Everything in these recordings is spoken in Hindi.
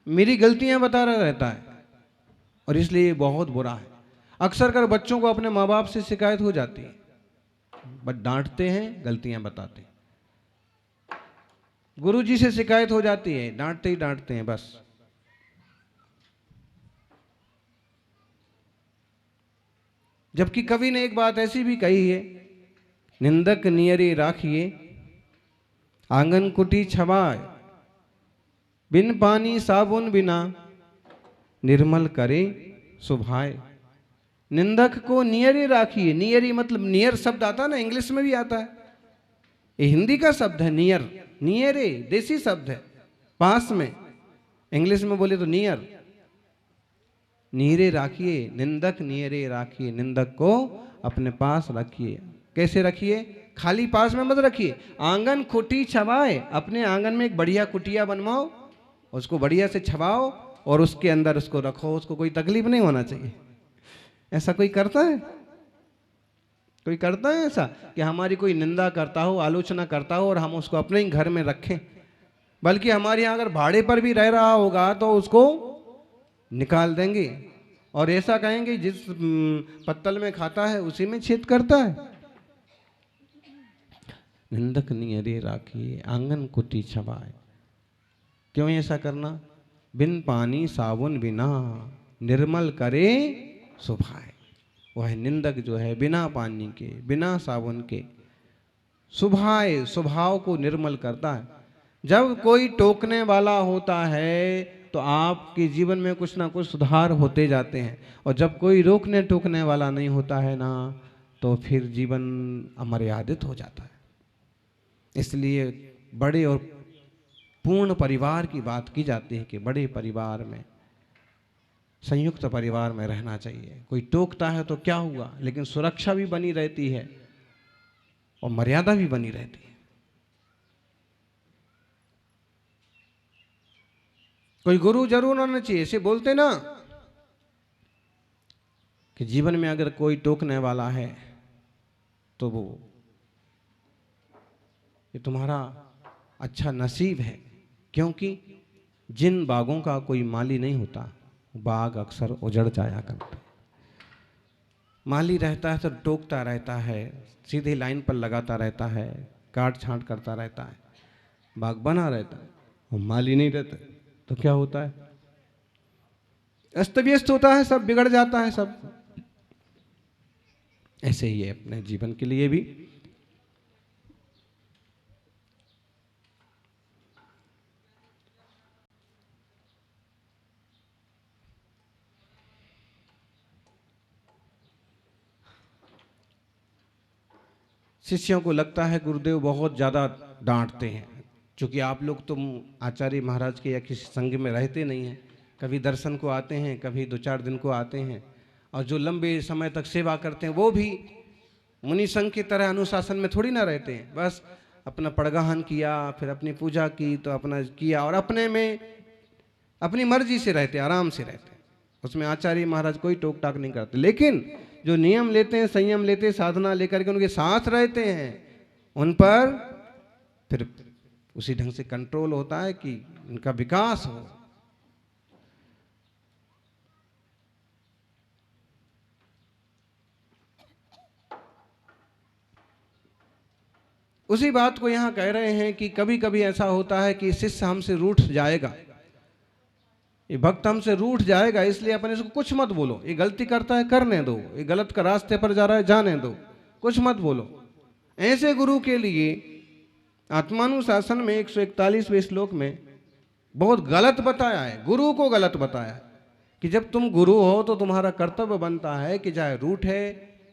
मेरी गलतियां बता रहा रहता है और इसलिए ये बहुत बुरा है। अक्सर कर बच्चों को अपने माँ बाप से शिकायत हो जाती है, बस डांटते हैं, गलतियां बताते हैं। गुरु जी से शिकायत हो जाती है, डांटते ही डांटते हैं बस। जबकि कवि ने एक बात ऐसी भी कही है, निंदक नियरे राखिए आंगन कुटी छवाए, बिन पानी साबुन बिना निर्मल करे सुभाए। निंदक को नियरे राखिए, नियरी मतलब नियर शब्द आता है ना, इंग्लिश में भी आता है, ये हिंदी का शब्द है नियर। नियरे देसी शब्द है, पास में, इंग्लिश में बोले तो नियर। नीरे राखिए, निंदक नियरे राखिए, निंदक को अपने पास रखिए। कैसे रखिए? खाली पास में मत रखिए। आंगन कुटी छवाए, अपने आंगन में एक बढ़िया कुटिया बनवाओ, उसको बढ़िया से छवाओ और उसके अंदर उसको रखो, उसको कोई तकलीफ नहीं होना चाहिए। ऐसा कोई करता है? कोई करता है ऐसा कि हमारी कोई निंदा करता हो, आलोचना करता हो और हम उसको अपने ही घर में रखें? बल्कि हमारे यहाँ अगर भाड़े पर भी रह रहा होगा तो उसको निकाल देंगे और ऐसा कहेंगे जिस पत्तल में खाता है उसी में छेद करता है। निंदक नियरे राखिए आंगन कुटी छवाए। क्यों ऐसा करना? बिन पानी साबुन बिना निर्मल करे सुभाए। वह निंदक जो है बिना पानी के, बिना साबुन के सुभाए, स्वभाव को निर्मल करता है। जब कोई टोकने वाला होता है तो आपके जीवन में कुछ ना कुछ सुधार होते जाते हैं, और जब कोई रोकने टोकने वाला नहीं होता है ना, तो फिर जीवन अमर्यादित हो जाता है। इसलिए बड़े और पूर्ण परिवार की बात की जाती है कि बड़े परिवार में, संयुक्त परिवार में रहना चाहिए। कोई टोकता है तो क्या हुआ, लेकिन सुरक्षा भी बनी रहती है और मर्यादा भी बनी रहती है। कोई गुरु जरूर आना चाहिए। ऐसे बोलते ना कि जीवन में अगर कोई टोकने वाला है तो वो ये तुम्हारा अच्छा नसीब है, क्योंकि जिन बागों का कोई माली नहीं होता, बाग अक्सर उजड़ जाया करते। माली रहता है तो टोकता रहता है, सीधी लाइन पर लगाता रहता है, काट छांट करता रहता है, बाग बना रहता है। और माली नहीं रहता तो क्या होता है? अस्त व्यस्त होता है, सब बिगड़ जाता है सब। ऐसे ही है अपने जीवन के लिए भी। शिष्यों को लगता है गुरुदेव बहुत ज़्यादा डांटते हैं, क्योंकि आप लोग तो आचार्य महाराज के या किसी संघ में रहते नहीं हैं, कभी दर्शन को आते हैं, कभी 2-4 दिन को आते हैं, और जो लंबे समय तक सेवा करते हैं वो भी मुनि संघ की तरह अनुशासन में थोड़ी ना रहते हैं। बस अपना पड़गाहन किया, फिर अपनी पूजा की तो अपना किया, और अपने में अपनी मर्जी से रहते, आराम से रहते। उसमें आचार्य महाराज कोई टोक टाक नहीं करते। लेकिन जो नियम लेते हैं, संयम लेते हैं, साधना लेकर के उनके साथ रहते हैं, उन पर फिर उसी ढंग से कंट्रोल होता है कि उनका विकास हो। उसी बात को यहां कह रहे हैं कि कभी कभी ऐसा होता है कि शिष्य हमसे रूठ जाएगा, ये भक्त हमसे रूठ जाएगा, इसलिए अपन इसको कुछ मत बोलो, ये गलती करता है करने दो, ये गलत का रास्ते पर जा रहा है जाने दो, कुछ मत बोलो। ऐसे गुरु के लिए आत्मानुशासन में 141वें श्लोक में बहुत गलत बताया है, गुरु को गलत बताया है कि जब तुम गुरु हो तो तुम्हारा कर्तव्य बनता है कि चाहे रूठ है,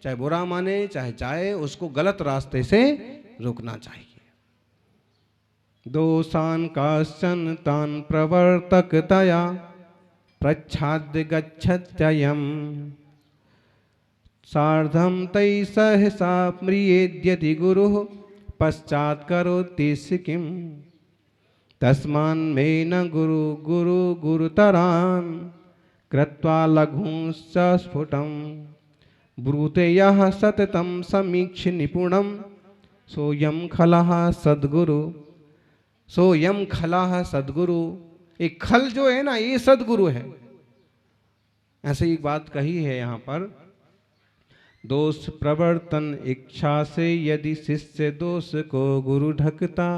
चाहे बुरा माने, चाहे उसको गलत रास्ते से रोकना चाहिए। दोषान काश्चन तान प्रवर्तकतया प्रच्छाद्य गच्छत्ययम् सार्धं तैः सहसा म्रियेद्यति गुरुः पश्चात् करोति किं तस्मान्मे न गुरु गुरु गुरुतरान् कृत्वा लघुंश्च स्फुटं ब्रूते यः सततं समीक्ष निपुणम सोयम खलः सद्गुरु। सोयम खलः सद्गुरु, एक खल जो है ना ये सद्गुरु है। ऐसे एक बात कही है यहाँ पर, दोष प्रवर्तन इच्छा से यदि शिष्य दोष को गुरु ढकता,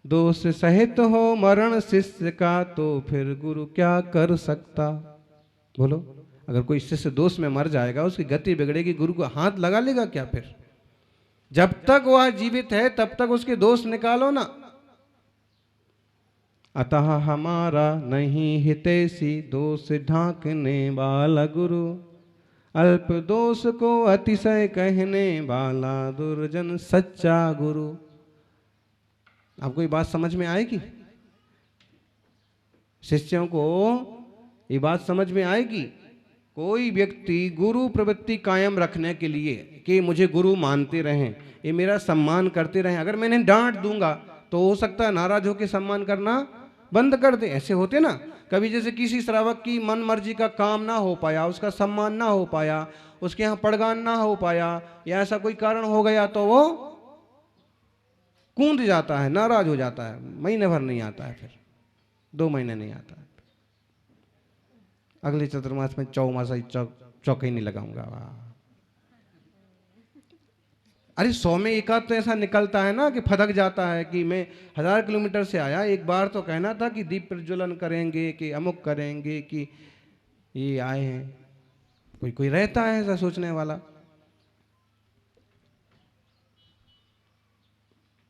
दोष सहित हो मरण शिष्य का तो फिर गुरु क्या कर सकता। बोलो, अगर कोई शिष्य दोष में मर जाएगा, उसकी गति बिगड़ेगी, गुरु को हाथ लगा लेगा क्या फिर? जब तक वह जीवित है तब तक उसके दोष निकालो ना। अतः हमारा नहीं हितैषी दोष ढांकने वाला गुरु, अल्प दोष को अतिशय कहने वाला दुर्जन सच्चा गुरु। आपको ये बात समझ में आएगी? शिष्यों को ये बात समझ में आएगी? कोई व्यक्ति गुरु प्रवृत्ति कायम रखने के लिए कि मुझे गुरु मानते रहें, ये मेरा सम्मान करते रहें, अगर मैंने डांट दूंगा तो हो सकता है नाराज होकर सम्मान करना बंद कर दे। ऐसे होते ना, कभी जैसे किसी श्रावक की मन मर्जी का काम ना हो पाया, उसका सम्मान ना हो पाया, उसके यहाँ पड़गान ना हो पाया, या ऐसा कोई कारण हो गया तो वो कूद जाता है, नाराज हो जाता है, महीने भर नहीं आता है, फिर 2 महीने नहीं आता है, अगले चतुर्मास में चौमासा चौक ही नहीं लगाऊंगा। अरे 100 में एक आध तो ऐसा निकलता है ना कि फदक जाता है कि मैं 1000 किलोमीटर से आया, एक बार तो कहना था कि दीप प्रज्वलन करेंगे, कि अमुक करेंगे, कि ये आए हैं। कोई कोई रहता है ऐसा सोचने वाला।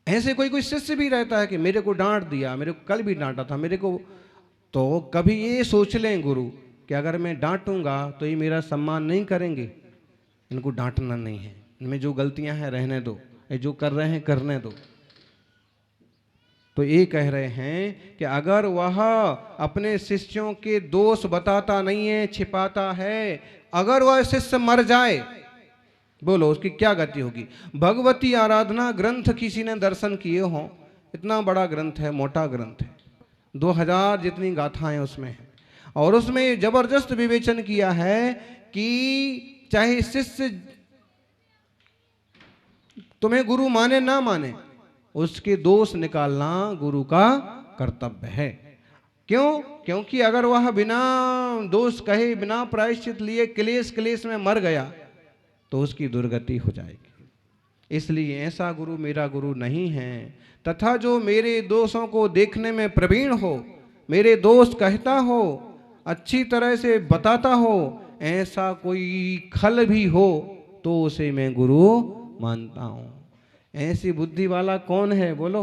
ऐसे कोई कोई शिष्य भी रहता है कि मेरे को डांट दिया, मेरे को कल भी डांटा था मेरे को, तो कभी ये सोच लें गुरु कि अगर मैं डांटूंगा तो ये मेरा सम्मान नहीं करेंगे, इनको डांटना नहीं है, इनमें जो गलतियां हैं रहने दो, ये जो कर रहे हैं करने दो। तो ये कह रहे हैं कि अगर वह अपने शिष्यों के दोष बताता नहीं है, छिपाता है, अगर वह शिष्य मर जाए, बोलो उसकी क्या गति होगी? भगवती आराधना ग्रंथ किसी ने दर्शन किए हों, इतना बड़ा ग्रंथ है, मोटा ग्रंथ है, 2000 जितनी गाथाएं उसमें है, और उसमें जबरदस्त विवेचन किया है कि चाहे शिष्य तुम्हें गुरु माने ना माने, उसके दोष निकालना गुरु का कर्तव्य है। क्यों? क्योंकि अगर वह बिना दोष कहे, बिना प्रायश्चित लिए क्लेश में मर गया तो उसकी दुर्गति हो जाएगी। इसलिए ऐसा गुरु मेरा गुरु नहीं है, तथा जो मेरे दोषों को देखने में प्रवीण हो, मेरे दोष कहता हो, अच्छी तरह से बताता हो, ऐसा कोई खल भी हो तो उसे मैं गुरु मानता हूं। ऐसी बुद्धि वाला कौन है बोलो?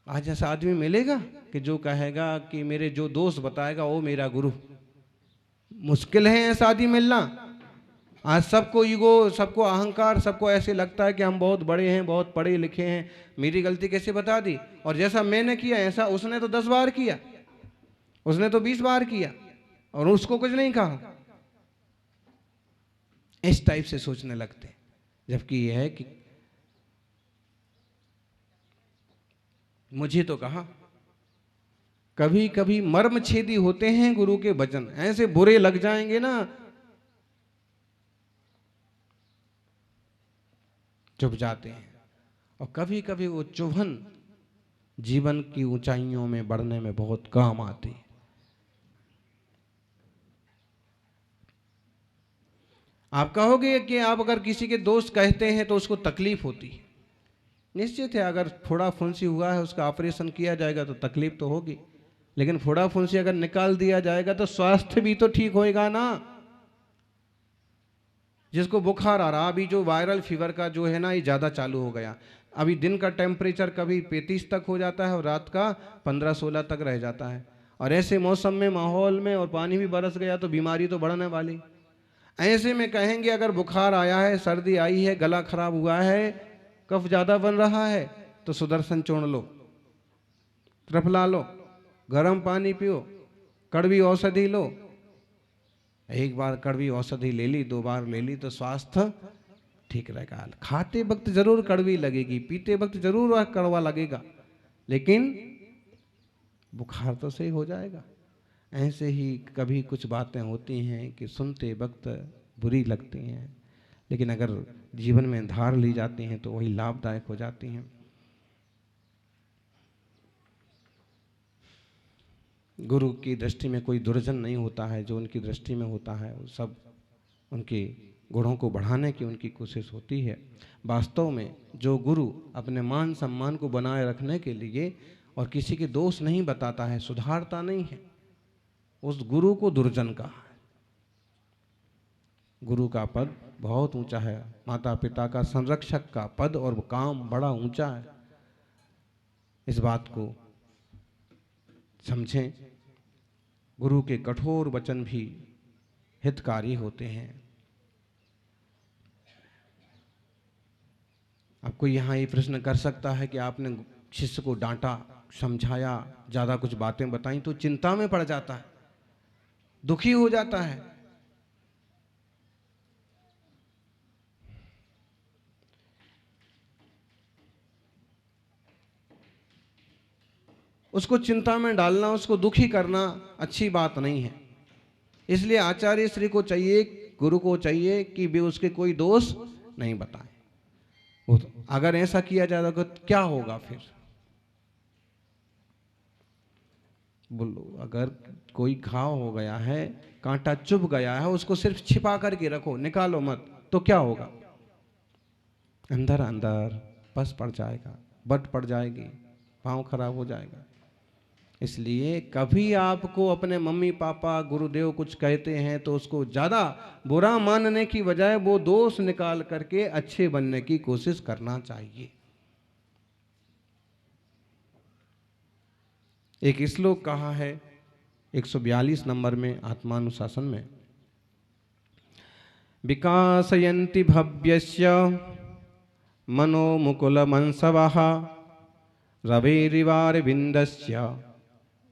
आज ऐसा आदमी मिलेगा कि जो कहेगा कि मेरे जो दोष बताएगा वो मेरा गुरु? मुश्किल है ऐसा आदमी मिलना। आज सबको ईगो, सबको अहंकार, सबको ऐसे लगता है कि हम बहुत बड़े हैं, बहुत पढ़े लिखे हैं, मेरी गलती कैसे बता दी, और जैसा मैंने किया ऐसा उसने तो 10 बार किया, उसने तो 20 बार किया और उसको कुछ नहीं कहा। इस टाइप से सोचने लगते, जबकि यह है कि मुझे तो कहा। कभी कभी मर्म छेदी होते हैं गुरु के वचन, ऐसे बुरे लग जाएंगे ना, चुप जाते हैं। और कभी कभी वो चुभन जीवन की ऊंचाइयों में बढ़ने में बहुत काम आती है। आप कहोगे कि आप अगर किसी के दोस्त कहते हैं तो उसको तकलीफ होती है। निश्चित है, अगर फोड़ा फुंसी हुआ है, उसका ऑपरेशन किया जाएगा तो तकलीफ तो होगी, लेकिन फोड़ा फुंसी अगर निकाल दिया जाएगा तो स्वास्थ्य भी तो ठीक होएगा ना। जिसको बुखार आ रहा, अभी जो वायरल फीवर का जो है ना, ये ज़्यादा चालू हो गया। अभी दिन का टेम्परेचर कभी 35 तक हो जाता है और रात का 15-16 तक रह जाता है, और ऐसे मौसम में, माहौल में, और पानी भी बरस गया तो बीमारी तो बढ़ने वाली। ऐसे में कहेंगे अगर बुखार आया है, सर्दी आई है, गला खराब हुआ है, कफ ज़्यादा बन रहा है, तो सुदर्शन चूर्ण लो, त्रिफला लो, गर्म पानी पियो, कड़वी औषधि लो। एक बार कड़वी औषधि ले ली, 2 बार ले ली तो स्वास्थ्य ठीक रहेगा। खाते वक्त जरूर कड़वी लगेगी, पीते वक्त जरूर वह कड़वा लगेगा, लेकिन बुखार तो सही हो जाएगा। ऐसे ही कभी कुछ बातें होती हैं कि सुनते वक्त बुरी लगती हैं, लेकिन अगर जीवन में धार ली जाती हैं तो वही लाभदायक हो जाती हैं। गुरु की दृष्टि में कोई दुर्जन नहीं होता है, जो उनकी दृष्टि में होता है वो सब उनके गुणों को बढ़ाने की उनकी कोशिश होती है। वास्तव में जो गुरु अपने मान सम्मान को बनाए रखने के लिए और किसी के दोष नहीं बताता है, सुधारता नहीं है, उस गुरु को दुर्जन कहा है। गुरु का पद बहुत ऊंचा है, माता पिता का संरक्षक का पद और काम बड़ा ऊंचा है। इस बात को समझें। गुरु के कठोर वचन भी हितकारी होते हैं। अब कोई यहाँ ये प्रश्न कर सकता है कि आपने शिष्य को डांटा, समझाया, ज़्यादा कुछ बातें बताई तो चिंता में पड़ जाता है, दुखी हो जाता है। उसको चिंता में डालना, उसको दुखी करना अच्छी बात नहीं है। इसलिए आचार्य श्री को चाहिए, गुरु को चाहिए कि वे उसके कोई दोष नहीं बताएं। अगर ऐसा किया जाएगा तो क्या होगा फिर? बोलो, अगर कोई घाव हो गया है, कांटा चुभ गया है, उसको सिर्फ छिपा करके रखो, निकालो मत, तो क्या होगा? अंदर अंदर पस पड़ जाएगा, बट पड़ जाएगी, पाँव खराब हो जाएगा। इसलिए कभी आपको अपने मम्मी पापा गुरुदेव कुछ कहते हैं तो उसको ज़्यादा बुरा मानने की बजाय वो दोष निकाल करके अच्छे बनने की कोशिश करना चाहिए। एक श्लोक कहा है 142 नंबर में आत्मानुशासन में, विकासयन्ति भव्यस्य मनोमुकुल मनसवः रवेरिवारविन्दस्य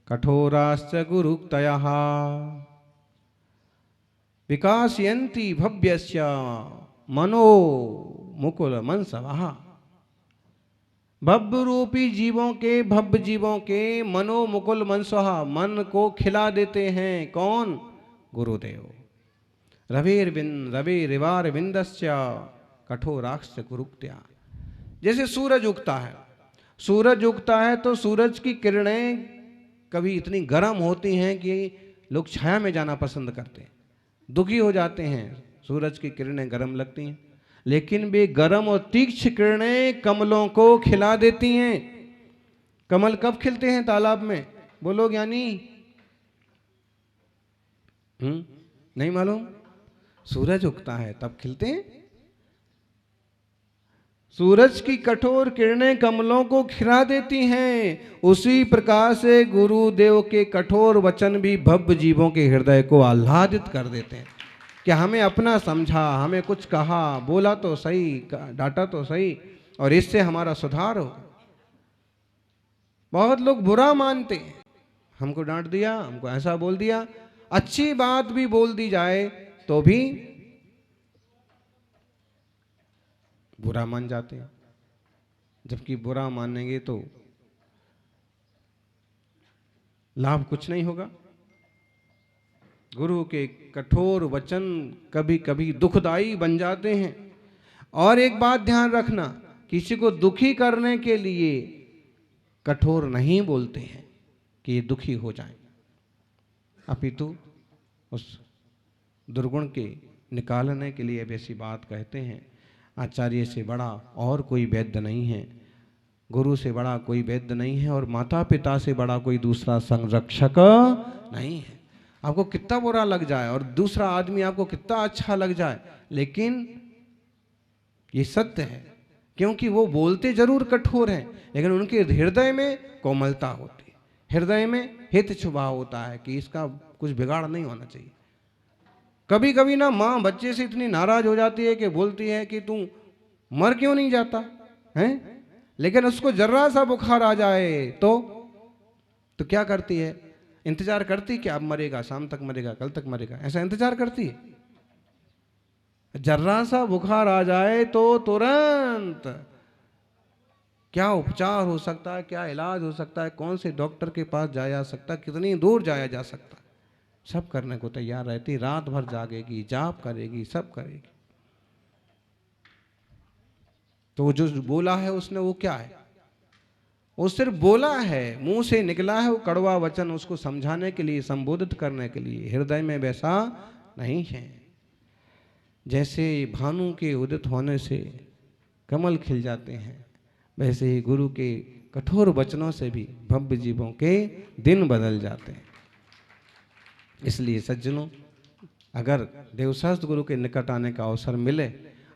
कठोराश्च गुरुक्तयः। विकासयन्ति भव्यस्य मनोमुकुल मनसवः। भव्य रूपी जीवों के, भव्य जीवों के मनोमुकुल मनसवः, मन को खिला देते हैं। कौन? गुरुदेव। रवेरिवारविन्दस्य कठोराश्च गुरुक्तयः। जैसे सूरज उगता है, सूरज उगता है तो सूरज की किरणें कभी इतनी गर्म होती हैं कि लोग छाया में जाना पसंद करते हैं, दुखी हो जाते हैं, सूरज की किरणें गर्म लगती हैं। लेकिन वे गर्म और तीक्ष्ण किरणें कमलों को खिला देती हैं। कमल कब खिलते हैं तालाब में? बोलो ज्ञानी। नहीं मालूम? सूरज उगता है तब खिलते हैं। सूरज की कठोर किरणें कमलों को खिला देती हैं। उसी प्रकार से गुरुदेव के कठोर वचन भी भव्य जीवों के हृदय को आह्लादित कर देते हैं कि हमें अपना समझा, हमें कुछ कहा, बोला तो सही, डांटा तो सही, और इससे हमारा सुधार हो। बहुत लोग बुरा मानते हैं, हमको डांट दिया, हमको ऐसा बोल दिया। अच्छी बात भी बोल दी जाए तो भी बुरा मान जाते हैं, जबकि बुरा मानेंगे तो लाभ कुछ नहीं होगा। गुरु के कठोर वचन कभी कभी दुखदाई बन जाते हैं। और एक बात ध्यान रखना, किसी को दुखी करने के लिए कठोर नहीं बोलते हैं कि ये दुखी हो जाए, अपितु उस दुर्गुण के निकालने के लिए वैसी बात कहते हैं। आचार्य से बड़ा और कोई वैद्य नहीं है, गुरु से बड़ा कोई वैद्य नहीं है, और माता पिता से बड़ा कोई दूसरा संरक्षक नहीं है। आपको कितना बुरा लग जाए और दूसरा आदमी आपको कितना अच्छा लग जाए, लेकिन ये सत्य है, क्योंकि वो बोलते जरूर कठोर हैं, लेकिन उनके हृदय में कोमलता होती है, हृदय में हित छुपा होता है कि इसका कुछ बिगाड़ नहीं होना चाहिए। कभी कभी ना माँ बच्चे से इतनी नाराज हो जाती है कि बोलती है कि तू मर क्यों नहीं जाता है, लेकिन उसको जर्रा सा बुखार आ जाए तो क्या करती है? इंतजार करती कि अब मरेगा, शाम तक मरेगा, कल तक मरेगा, ऐसा इंतजार करती है। जर्रा सा बुखार आ जाए तो तुरंत क्या उपचार हो सकता है, क्या इलाज हो सकता है, कौन से डॉक्टर के पास जाया जा सकता है, कितनी दूर जाया जा सकता है। सब करने को तैयार रहती, रात भर जागेगी, जाप करेगी, सब करेगी। तो जो बोला है उसने वो क्या है? वो सिर्फ बोला है, मुंह से निकला है वो कड़वा वचन, उसको समझाने के लिए, संबोधित करने के लिए। हृदय में वैसा नहीं है। जैसे भानु के उदित होने से कमल खिल जाते हैं, वैसे ही गुरु के कठोर वचनों से भी भव्य जीवों के दिन बदल जाते हैं। इसलिए सज्जनों, अगर देवशास्त्र गुरु के निकट आने का अवसर मिले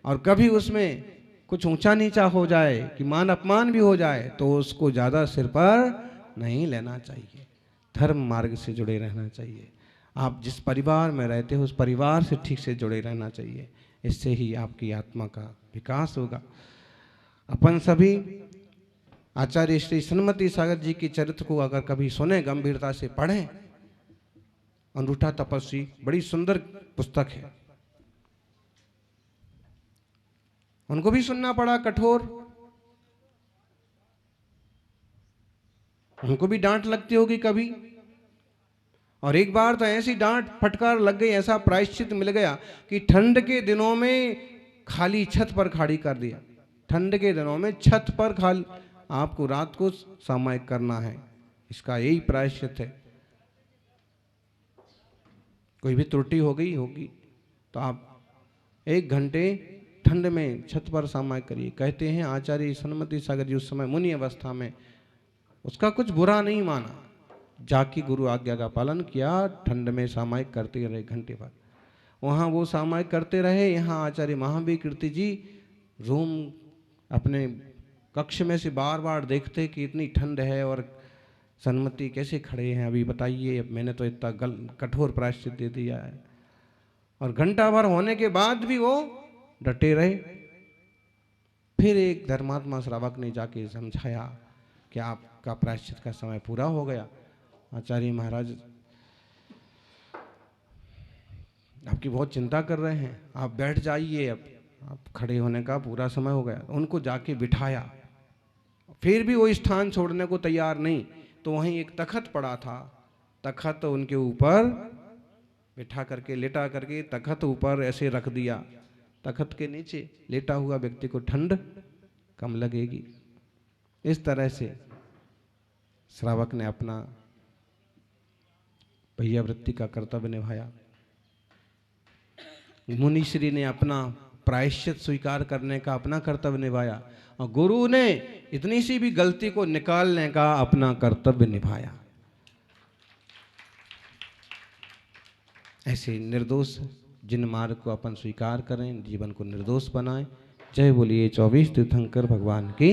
और कभी उसमें कुछ ऊंचा नीचा हो जाए कि मान अपमान भी हो जाए, तो उसको ज़्यादा सिर पर नहीं लेना चाहिए। धर्म मार्ग से जुड़े रहना चाहिए। आप जिस परिवार में रहते हो उस परिवार से ठीक से जुड़े रहना चाहिए। इससे ही आपकी आत्मा का विकास होगा। अपन सभी आचार्य श्री सन्मति सागर जी के चरित्र को अगर कभी सुने, गंभीरता से पढ़ें। अनूठा तपस्वी बड़ी सुंदर पुस्तक है, उनको भी सुनना पड़ा कठोर, उनको भी डांट लगती होगी कभी। और एक बार तो ऐसी डांट फटकार लग गई, ऐसा प्रायश्चित मिल गया कि ठंड के दिनों में खाली छत पर खड़ी कर दिया। ठंड के दिनों में छत पर खाली, आपको रात को सामायिक करना है, इसका यही प्रायश्चित है। कोई भी त्रुटि हो गई होगी तो आप 1 घंटे ठंड में छत पर सामायिक करिए। कहते हैं आचार्य सन्मति सागर जी उस समय मुनि अवस्था में उसका कुछ बुरा नहीं माना, जाके गुरु आज्ञा का पालन किया, ठंड में सामायिक करते रहे 1 घंटे पर। वहाँ वो सामायिक करते रहे। यहाँ आचार्य महावीर कीर्ति जी रूम अपने कक्ष में से बार बार देखते कि इतनी ठंड है और सन्मति कैसे खड़े हैं, अभी बताइए, मैंने तो इतना कठोर प्रायश्चित दे दिया है। और घंटा भर होने के बाद भी वो डटे रहे। फिर एक धर्मात्मा श्रावक ने जाके समझाया कि आपका प्रायश्चित का समय पूरा हो गया, आचार्य महाराज आपकी बहुत चिंता कर रहे हैं, आप बैठ जाइए, अब आप खड़े होने का पूरा समय हो गया। उनको जाके बिठाया, फिर भी वो स्थान छोड़ने को तैयार नहीं। तो वहीं एक तखत पड़ा था, तखत उनके ऊपर बिठा करके, लेटा करके तखत ऊपर ऐसे रख दिया। तखत के नीचे लेटा हुआ व्यक्ति को ठंड कम लगेगी। इस तरह से श्रावक ने अपना भैयावृत्ति का कर्तव्य निभाया। मुनिश्री ने अपना प्रायश्चित स्वीकार करने का अपना कर्तव्य निभाया, और गुरु ने इतनी सी भी गलती को निकालने का अपना कर्तव्य निभाया। ऐसे निर्दोष जिन मार्ग को अपन स्वीकार करें, जीवन को निर्दोष बनाएं। जय बोलिए 24 तीर्थंकर भगवान की।